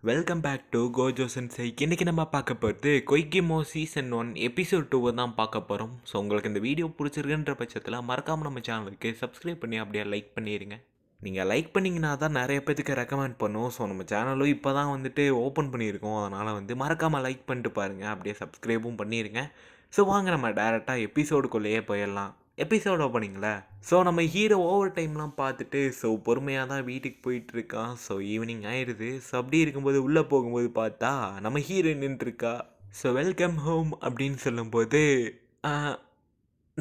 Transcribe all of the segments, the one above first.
Welcome back to Gojo சென்சை. இன்றைக்கி நம்ம பார்க்க போகிறது கொய்கிமோ சீசன் 1 எபிசோட் 2 தான் பார்க்க போகிறோம். ஸோ உங்களுக்கு இந்த வீடியோ பிடிச்சிருக்குன்ற பட்சத்தில் மறக்காமல் நம்ம சேனலுக்கு சப்ஸ்கிரைப் பண்ணி அப்படியே லைக் பண்ணிடுங்க. நீங்கள் லைக் பண்ணிங்கன்னா தான் நிறைய பேத்துக்கு ரெக்கமெண்ட் பண்ணும். ஸோ நம்ம சேனலும் இப்போ தான் வந்துட்டு ஓப்பன் பண்ணியிருக்கோம். அதனால் வந்து மறக்காமல் லைக் பண்ணிட்டு பாருங்கள், அப்படியே சப்ஸ்கிரைபும் பண்ணிடுங்க. ஸோ வாங்க நம்ம டேரெக்டாக எபிசோடுக்குள்ளேயே போயிடலாம். எபிசோட் ஓப்பனிங்கள ஸோ நம்ம ஹீரோ ஓவர் டைம்லாம் பார்த்துட்டு ஸோ பொறுமையாக தான் வீட்டுக்கு போயிட்டுருக்கான். ஸோ ஈவினிங் ஆயிடுது. ஸோ அப்படி இருக்கும்போது உள்ளே போகும்போது பார்த்தா நம்ம ஹீரோ நின்றுருக்கா. ஸோ வெல்கம் ஹோம் அப்படின்னு சொல்லும்போது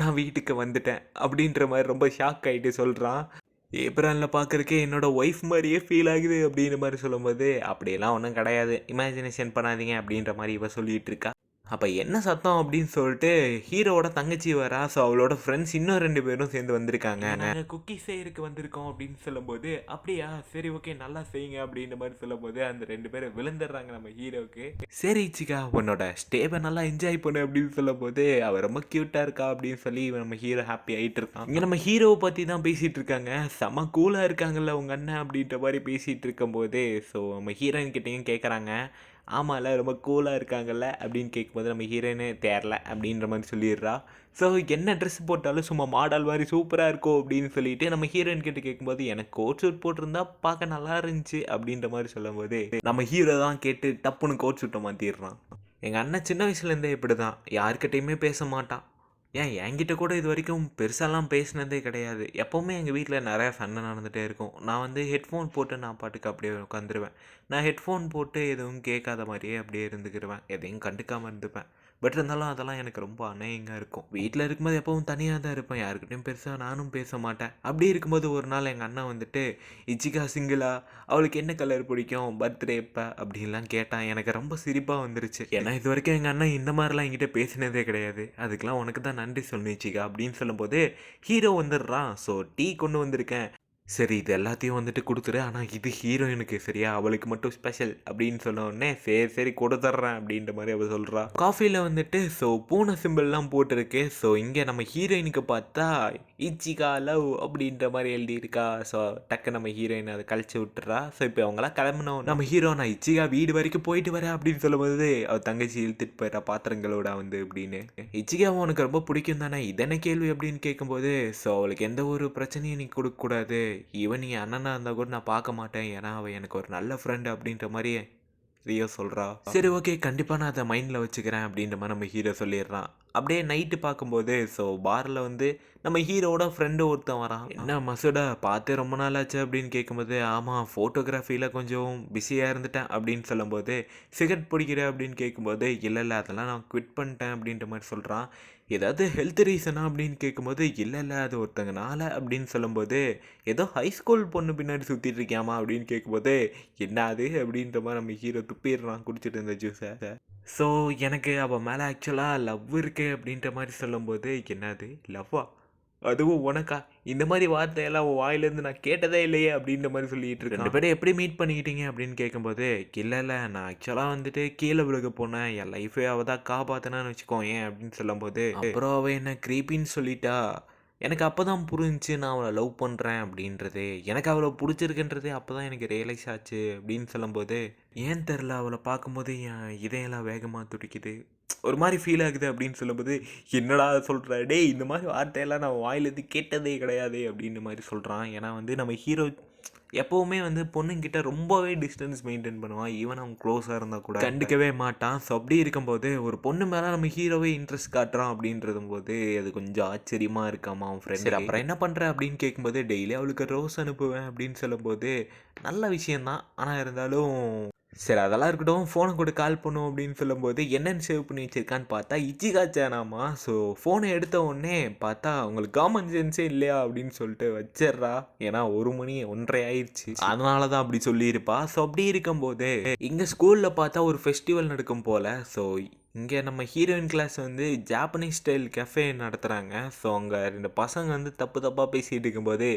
நான் வீட்டுக்கு வந்துட்டேன் அப்படின்ற மாதிரி ரொம்ப ஷாக் ஆகிட்டு சொல்கிறான். ஏப்ரலில் பார்க்குறக்கே என்னோடய ஒய்ஃப் மாதிரியே ஃபீல் ஆகுது அப்படின்ற மாதிரி சொல்லும்போது அப்படியெல்லாம் ஒன்றும் கிடையாது, இமேஜினேஷன் பண்ணாதீங்க அப்படின்ற மாதிரி இவ சொல்லிகிட்டு இருக்கா. அப்போ என்ன சத்தம் அப்படின்னு சொல்லிட்டு ஹீரோவோட தங்கச்சி வரா. ஸோ அவளோட ஃப்ரெண்ட்ஸ் இன்னும் 2 பேரும் சேர்ந்து வந்திருக்காங்க. நாங்கள் குக்கி செய்யறதுக்கு வந்திருக்கோம் அப்படின்னு சொல்லும்போது அப்படியா சரி ஓகே நல்லா செய்யுங்க அப்படின்ற மாதிரி சொல்லும்போது அந்த 2 பேரும் விழுந்துடுறாங்க நம்ம ஹீரோவுக்கு. சரி இச்சிகா உன்னோட ஸ்டேவை நல்லா என்ஜாய் பண்ணு அப்படின்னு சொல்லும்போது அவள் ரொம்ப க்யூட்டாக இருக்கா அப்படின்னு சொல்லி நம்ம ஹீரோ ஹாப்பி ஆகிட்டு இருக்கான். இங்கே நம்ம ஹீரோவை பற்றி தான் பேசிகிட்டு இருக்காங்க. செம கூலாக இருக்காங்கல்ல உங்கள் அண்ணன் அப்படின்ற மாதிரி பேசிகிட்டு இருக்கும்போது ஸோ நம்ம ஹீரோயின் கிட்டேயும் கேட்குறாங்க, ஆமாம்ல ரொம்ப கூலாக இருக்காங்கல்ல அப்படின்னு கேட்கும்போது நம்ம ஹீரோயினே தெரில அப்படின்ற மாதிரி சொல்லிடுறா. ஸோ என்ன ட்ரெஸ் போட்டாலும் சும்மா மாடல் மாதிரி சூப்பராக இருக்கும் அப்படின்னு சொல்லிட்டு நம்ம ஹீரோயின் கிட்ட கேட்கும்போது எனக்கு கோட் சூட் போட்டிருந்தா பார்க்க நல்லா இருந்துச்சு அப்படின்ற மாதிரி சொல்லும்போது நம்ம ஹீரோ தான் கேட்டு டப்புன்னு கோட் சூட்டை மாற்றிடுறான். எங்கள் அண்ணன் சின்ன வயசுலேருந்தே இப்படி தான், யார்கிட்டையுமே பேச மாட்டான். ஏன் என்கிட்ட கூட இது வரைக்கும் பெருசாலாம் பேசினதே கிடையாது. எப்போவுமே எங்கள் வீட்டில் நிறையா சண்டை நடந்துகிட்டே இருக்கும். நான் வந்து ஹெட்ஃபோன் போட்டு நான் பாட்டுக்கு அப்படியே உட்காந்துருவேன். நான் ஹெட்ஃபோன் போட்டு எதுவும் கேட்காத மாதிரியே அப்படியே இருந்துக்கிடுவேன், எதையும் கண்டுக்காமல் இருந்துப்பேன். பட் இருந்தாலும் அதெல்லாம் எனக்கு ரொம்ப அநேகமாக இருக்கும். வீட்டில் இருக்கும்போது எப்பவும் தனியாக தான் இருப்பேன், யாருக்கிட்டையும் பெருசாக நானும் பேச மாட்டேன். அப்படி இருக்கும்போது ஒரு நாள் எங்கள் அண்ணன் வந்துட்டு இச்சிகா சிங்கிளா, அவளுக்கு என்ன கலர் பிடிக்கும், பர்த்டே எப்போ அப்படின்லாம் கேட்டான். எனக்கு ரொம்ப சிரிப்பாக வந்துருச்சு. ஏன்னா இது வரைக்கும் எங்கள் அண்ணன் இந்த மாதிரிலாம் என்கிட்ட பேசினதே கிடையாது. அதுக்கெலாம் உனக்கு தான் நன்றி சொல்லணும் இச்சிகா அப்படின்னு சொல்லும்போது ஹீரோ வந்துடுறான். ஸோ டீ கொண்டு வந்திருக்கேன், சரி இது எல்லாத்தையும் வந்துட்டு கொடுத்துரு, ஆனால் இது ஹீரோயினுக்கு சரியா, அவளுக்கு மட்டும் ஸ்பெஷல் அப்படின்னு சொன்ன உடனே சரி சரி கொடுத்துட்றேன் அப்படின்ற மாதிரி அவள் சொல்கிறா. காஃபியில் வந்துட்டு ஸோ பூனை சிம்பிள்லாம் போட்டிருக்கு. ஸோ இங்கே நம்ம ஹீரோயினுக்கு பார்த்தா இச்சிகா லவ் அப்படின்ற மாதிரி எழுதியிருக்கா. ஸோ டக்கு நம்ம ஹீரோயின் அதை கழிச்சு விட்டுறா. ஸோ இப்போ அவங்களாம் கிளம்பணும். நம்ம ஹீரோ நான் இச்சிகா வீடு வரைக்கும் போயிட்டு வரேன் அப்படின்னு சொல்லும்போது அவள் தங்கச்சி இழுத்துட்டு போயிடா பாத்திரங்களோட வந்து அப்படின்னு. இச்சிகாவும் உனக்கு ரொம்ப பிடிக்கும் தானே, இதென்ன கேள்வி அப்படின்னு கேட்கும்போது ஸோ அவளுக்கு எந்த ஒரு பிரச்சனையும் நீ கொடுக்கக்கூடாது, ஈவன் நீ அண்ணனா இருந்தால் கூட நான் பார்க்க மாட்டேன், ஏன்னா அவள் எனக்கு ஒரு நல்ல ஃப்ரெண்டு அப்படின்ற மாதிரி ரியோ சொல்கிறா. சரி ஓகே கண்டிப்பாக நான் அதை மைண்டில் வச்சுக்கிறேன் அப்படின்ற மாதிரி நம்ம ஹீரோ சொல்லிடுறான். அப்படியே நைட்டு பார்க்கும்போது ஸோ பாரில் வந்து நம்ம ஹீரோட ஃப்ரெண்டு ஒருத்தன் வரான். என்ன மசூடா பார்த்தே ரொம்ப நாள் ஆச்சு அப்படின்னு கேட்கும்போது ஆமாம் ஃபோட்டோகிராஃபியில் கொஞ்சம் பிஸியாக இருந்துட்டேன் அப்படின்னு சொல்லும்போது சிகரெட் பிடிக்கிற அப்படின்னு கேட்கும்போது இல்லை இல்லை அதெல்லாம் நான் குவிட் பண்ணிட்டேன் அப்படின்ற மாதிரி சொல்கிறான். ஏதாவது ஹெல்த் ரீசனா அப்படின்னு கேட்கும்போது இல்லை இல்லை அது ஒருத்தங்கனால அப்படின்னு சொல்லும்போது ஏதோ ஹைஸ்கூல் பொண்ணு பின்னாடி சுற்றிட்டு இருக்கியாமா அப்படின்னு கேட்கும்போது என்ன அது அப்படின்ற மாதிரி நம்ம ஹீரோ துப்பிடுறான் குடிச்சிட்டு இருந்த ஜூஸை. ஸோ எனக்கு அவள் மேலே ஆக்சுவலாக லவ் இருக்கு அப்படின்ற மாதிரி சொல்லும்போது என்னது லவ்வா, அதுவும் உனக்கா, இந்த மாதிரி வார்த்தையெல்லாம் உன் வாயிலேருந்து நான் கேட்டதே இல்லையே அப்படின்ற மாதிரி சொல்லிட்டு இருக்கேன். 2 பேரும் எப்படி மீட் பண்ணிக்கிட்டீங்க அப்படின்னு கேட்கும்போது இல்லை இல்லை நான் ஆக்சுவலாக வந்துட்டு கீழே விழுக போனேன், என் லைஃபே அவள் தான் காப்பாற்றினான்னு வச்சுக்கோ ஏன் அப்படின்னு சொல்லும்போது அப்புறம் அவள் என்ன க்ரீப்பின்னு சொல்லிட்டா. எனக்கு அப்போ தான் புரிஞ்சிச்சு நான் அவளை லவ் பண்ணுறேன் அப்படின்றது, எனக்கு அவளை பிடிச்சிருக்குன்றதே அப்போ தான் எனக்கு ரியலைஸ் ஆச்சு அப்படின்னு சொல்லும்போது ஏன் தெரில அவளை பார்க்கும்போது என் இதயெல்லாம் வேகமாக துடிக்குது, ஒரு மாதிரி ஃபீல் ஆகுது அப்படின்னு சொல்லும்போது என்னடா சொல்கிற டேய், இந்த மாதிரி வார்த்தையெல்லாம் நான் வாயிலேருந்து கேட்டதே கிடையாது அப்படின்ற மாதிரி சொல்கிறான். ஏன்னா வந்து நம்ம ஹீரோ எப்போவுமே வந்து பொண்ணுங்கிட்ட ரொம்பவே டிஸ்டன்ஸ் மெயின்டைன் பண்ணுவான். ஈவன் அவன் க்ளோஸாக இருந்தால் கூட கண்டுக்கவே மாட்டான். ஸோ அப்படி இருக்கும்போது ஒரு பொண்ணு மேலே நம்ம ஹீரோவே இன்ட்ரெஸ்ட் காட்டுறான் அப்படின்றதும் போது அது கொஞ்சம் ஆச்சரியமாக இருக்காமா அவன் ஃப்ரெண்ட். சரி அப்புறம் என்ன பண்ணுற அப்படின்னு கேட்கும்போது டெய்லி அவளுக்கு ரோஸ் அனுப்புவேன் அப்படின்னு சொல்லும்போது நல்ல விஷயந்தான், ஆனால் இருந்தாலும் சரி அதெல்லாம் இருக்கட்டும், ஃபோனை கூட கால் பண்ணும் அப்படின்னு சொல்லும்போது என்னென்னு சேவ் பண்ணி வச்சிருக்கான்னு பார்த்தா இச்சிகா சேனாமா. ஸோ ஃபோனை எடுத்த உடனே பார்த்தா உங்களுக்கு காமன் சென்ஸே இல்லையா அப்படின்னு சொல்லிட்டு வச்சிட்றா. ஏன்னா 1 மணி 1:30 ஆயிடுச்சு, அதனால தான் அப்படி சொல்லியிருப்பா. ஸோ அப்படி இருக்கும்போது இங்கே ஸ்கூலில் பார்த்தா ஒரு ஃபெஸ்டிவல் நடக்கும் போல். ஸோ இங்கே நம்ம ஹீரோயின் கிளாஸ் வந்து ஜாப்பனீஸ் ஸ்டைல் கெஃபே நடத்துகிறாங்க. ஸோ அங்கே 2 பசங்க வந்து தப்பு தப்பாக பேசிகிட்டு இருக்கும்போது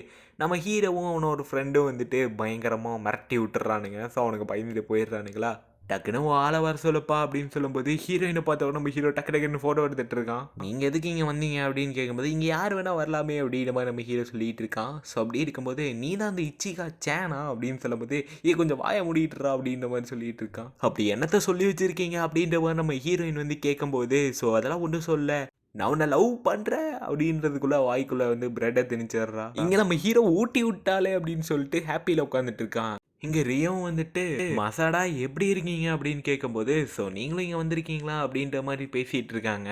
நம்ம ஹீரோவும் அவனோட ஃப்ரெண்டும் வந்துட்டு பயங்கரமாக மிரட்டி விட்டுறானுங்க. ஸோ அவனுக்கு பயந்துட்டு போயிடுறானுங்களா. டக்குன்னு உன் ஆளை வர சொல்லுப்பா அப்படின்னு சொல்லும்போது ஹீரோயினை பார்த்த உடனே நம்ம ஹீரோ டக்கு டக்குன்னு ஃபோட்டோ எடுத்துட்டு இருக்கான். நீங்கள் எதுக்கு இங்கே வந்தீங்க அப்படின்னு கேட்கும்போது இங்கே யார் வேணால் வரலாமே அப்படின்ற மாதிரி நம்ம ஹீரோ சொல்லிட்டு இருக்கான். ஸோ அப்படி இருக்கும்போது நீ தான் அந்த இச்சிகா சேனா அப்படின்னு சொல்லும்போது கொஞ்சம் வாய முடிட்டுறா அப்படின்ற மாதிரி சொல்லிட்டு இருக்கான். அப்படி என்னத்தை சொல்லி வச்சிருக்கீங்க அப்படின்ற மாதிரி நம்ம ஹீரோயின் வந்து கேட்கும்போது ஸோ அதெல்லாம் ஒன்றும் சொல்ல, நான் உன்னை லவ் பண்ணுறேன் அப்படின்றதுக்குள்ளே வாய்க்குள்ளே வந்து பிரெட்டை திணிச்சிடுறா. இங்கே நம்ம ஹீரோ ஊட்டி விட்டாலே அப்படின்னு சொல்லிட்டு ஹாப்பியில் உட்காந்துட்டு இருக்கான். இங்கே ரியோவும் வந்துட்டு மசாடா எப்படி இருக்கீங்க அப்படின்னு கேட்கும்போது ஸோ நீங்களும் இங்கே வந்திருக்கீங்களா அப்படின்ற மாதிரி பேசிகிட்டு இருக்காங்க.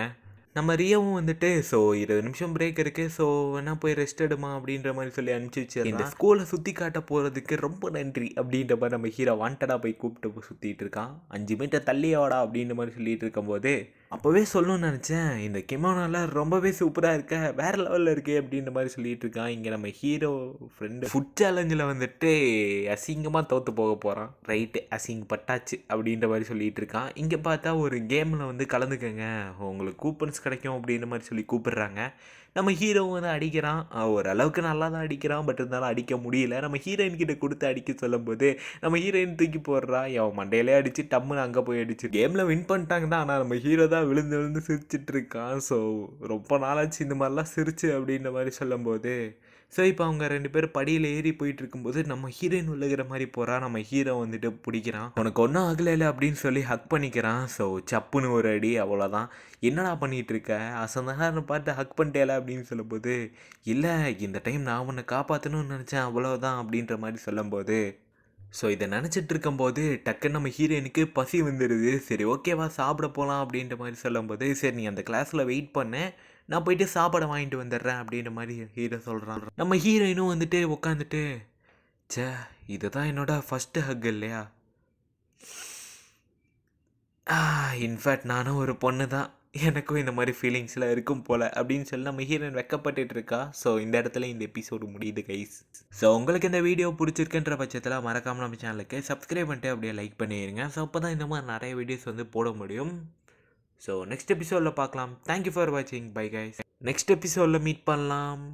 நம்ம ரியோவும் வந்துட்டு ஸோ 20 நிமிஷம் பிரேக் இருக்குது, ஸோ வேணா போய் ரெஸ்ட் எடுமா அப்படின்ற மாதிரி சொல்லி அனுப்பிச்சி வச்சு இந்த ஸ்கூலை சுற்றி காட்ட போகிறதுக்கு ரொம்ப நன்றி அப்படின்ற மாதிரி நம்ம ஹீரோ வாண்டடாக போய் கூப்பிட்டு சுற்றிட்டு இருக்கான். 5 மீட்டர் தள்ளியாடா அப்படின்ற மாதிரி சொல்லிட்டு இருக்கும்போது அப்போவே சொல்லணும்னு நினச்சேன், இந்த கிமோனோலாம் ரொம்பவே சூப்பராக இருக்க, வேறு லெவலில் இருக்கே அப்படின்ற மாதிரி சொல்லிட்டு இருக்கான். இங்கே நம்ம ஹீரோ ஃப்ரெண்டு ஃபுட் சேலஞ்சில் வந்துட்டு அசிங்கமாக தோற்று போக போகிறான். ரைட்டு, அசிங்கப்பட்டாச்சு அப்படின்ற மாதிரி சொல்லிட்டு இருக்கான். இங்கே பார்த்தா ஒரு கேமில் வந்து கலந்துக்கங்க, உங்களுக்கு கூப்பன்ஸ் கிடைக்கும் அப்படின்ற மாதிரி சொல்லி கூப்பிடுறாங்க. நம்ம ஹீரோ வந்து அடிக்கிறான், ஓரளவுக்கு நல்லா தான் அடிக்கிறான், பட் இருந்தாலும் அடிக்க முடியல. நம்ம ஹீரோயின் கிட்ட கொடுத்து அடிக்க சொல்லும்போது நம்ம ஹீரோயின் தூக்கி போடுறா, என் மண்டையிலே அடித்து டம்முன்னு அங்கே போய் அடிச்சு கேமில் வின் பண்ணிட்டாங்க தான். ஆனால் நம்ம ஹீரோ தான் விழுந்து விழுந்து சிரிச்சிட்டு இருக்கான். ஸோ ரொம்ப நாளாச்சு இந்த மாதிரிலாம் சிரிச்சு அப்படின்ற மாதிரி சொல்லும்போது ஸோ இப்போ அவங்க 2 பேரும் படியில் ஏறி போயிட்டு இருக்கும்போது நம்ம ஹீரோயின் விழுகிற மாதிரி போகிறா. நம்ம ஹீரோ வந்துட்டு பிடிக்கிறான், உனக்கு ஒன்றும் ஆகலை அப்படின்னு சொல்லி ஹக் பண்ணிக்கிறான். ஸோ சப்புன்னு ஒரு அடி, அவ்வளோதான். என்னடா பண்ணிகிட்டு இருக்க, அசந்தான பார்த்து ஹக் பண்ணிட்டேல அப்படின்னு சொல்லும்போது இல்லை, இந்த டைம் நான் உன்னை காப்பாற்றணும்னு நினச்சேன், அவ்வளோதான் அப்படின்ற மாதிரி சொல்லும்போது ஸோ இதை நினச்சிட்டு இருக்கும்போது டக்குன்னு நம்ம ஹீரோயினுக்கு பசி வந்துடுது. சரி ஓகேவா சாப்பிட போகலாம் அப்படின்ற மாதிரி சொல்லும்போது சரி நீ அந்த கிளாஸில் வெயிட் பண்ண, நான் போயிட்டு சாப்பாடை வாங்கிட்டு வந்துடுறேன் அப்படின்ற மாதிரி ஹீரோ சொல்கிறான். நம்ம ஹீரோயினும் வந்துட்டு உட்காந்துட்டு சே இதுதான் என்னோட ஃபஸ்ட்டு ஹக் இல்லையா, இன்ஃபேக்ட் நானும் ஒரு பொண்ணு தான், எனக்கும் இந்த மாதிரி ஃபீலிங்ஸ்லாம் இருக்கும் போல் அப்படின்னு சொல்லி நம்ம ஹீரோயின் வெக்கப்பட்டுட்டு இருக்கா. ஸோ இந்த இடத்துல இந்த எபிசோடு முடியுது கைஸ். ஸோ உங்களுக்கு இந்த வீடியோ பிடிச்சிருக்குன்ற பட்சத்தில் மறக்காமல் நம்ம சேனலுக்கு சப்ஸ்கிரைப் பண்ணிட்டு அப்படியே லைக் பண்ணிடுங்க. ஸோ அப்போ தான் இந்த மாதிரி நிறைய வீடியோஸ் வந்து போட முடியும். ஸோ நெக்ஸ்ட் எபிசோடில் பார்க்கலாம். தேங்க்யூ ஃபார் வாட்சிங். பை கைஸ், நெக்ஸ்ட் எபிசோடில் மீட் பண்ணலாம்.